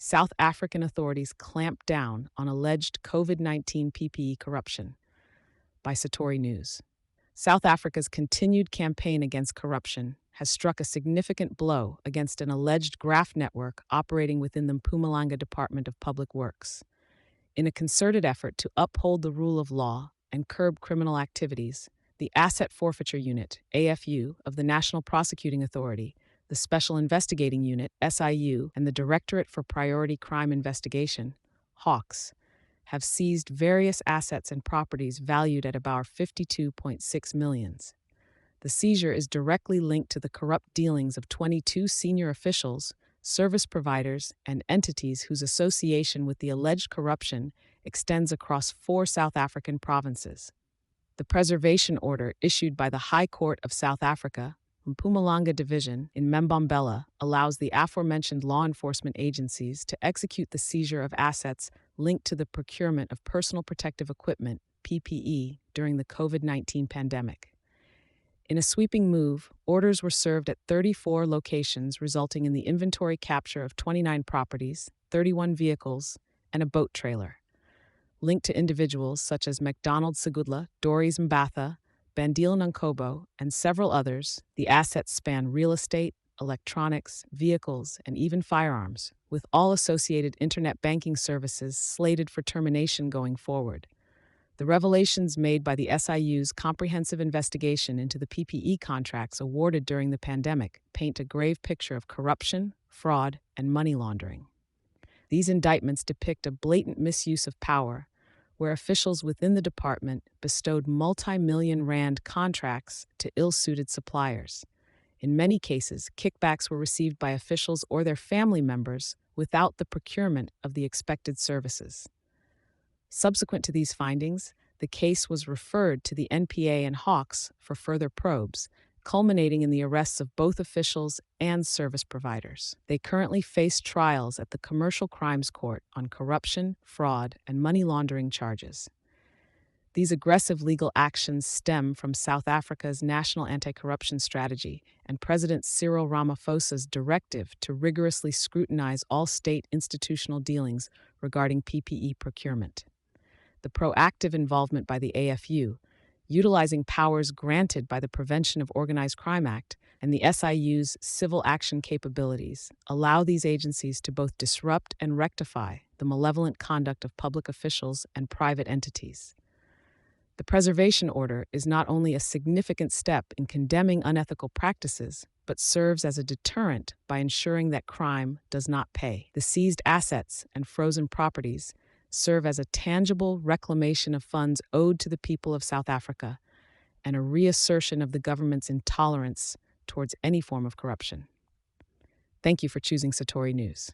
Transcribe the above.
South African authorities clamp down on alleged COVID-19 PPE corruption, by Satori News. South Africa's continued campaign against corruption has struck a significant blow against an alleged graft network operating within the Mpumalanga Department of Public Works. In a concerted effort to uphold the rule of law and curb criminal activities, the Asset Forfeiture Unit, AFU, of the National Prosecuting Authority, the Special Investigating Unit, SIU, and the Directorate for Priority Crime Investigation, HAWKS, have seized various assets and properties valued at about 52.6 million. The seizure is directly linked to the corrupt dealings of 22 senior officials, service providers, and entities whose association with the alleged corruption extends across 4 South African provinces. The preservation order issued by the High Court of South Africa, Mpumalanga Division in Mbambela, allows the aforementioned law enforcement agencies to execute the seizure of assets linked to the procurement of personal protective equipment, PPE, during the COVID-19 pandemic. In a sweeping move, orders were served at 34 locations, resulting in the inventory capture of 29 properties, 31 vehicles, and a boat trailer. Linked to individuals such as McDonald Segudla, Doris Mbatha, Bandile Nkobo, and several others, the assets span real estate, electronics, vehicles, and even firearms, with all associated internet banking services slated for termination going forward. The revelations made by the SIU's comprehensive investigation into the PPE contracts awarded during the pandemic paint a grave picture of corruption, fraud, and money laundering. These indictments depict a blatant misuse of power, where officials within the department bestowed multi-million rand contracts to ill-suited suppliers. In many cases, kickbacks were received by officials or their family members without the procurement of the expected services. Subsequent to these findings, the case was referred to the NPA and Hawks for further probes, culminating in the arrests of both officials and service providers. They currently face trials at the Commercial Crimes Court on corruption, fraud, and money laundering charges. These aggressive legal actions stem from South Africa's national anti-corruption strategy and President Cyril Ramaphosa's directive to rigorously scrutinize all state institutional dealings regarding PPE procurement. The proactive involvement by the AFU, utilizing powers granted by the Prevention of Organized Crime Act and the SIU's civil action capabilities, allow these agencies to both disrupt and rectify the malevolent conduct of public officials and private entities. The preservation order is not only a significant step in condemning unethical practices, but serves as a deterrent by ensuring that crime does not pay. The seized assets and frozen properties serve as a tangible reclamation of funds owed to the people of South Africa and a reassertion of the government's intolerance towards any form of corruption. Thank you for choosing Satori News.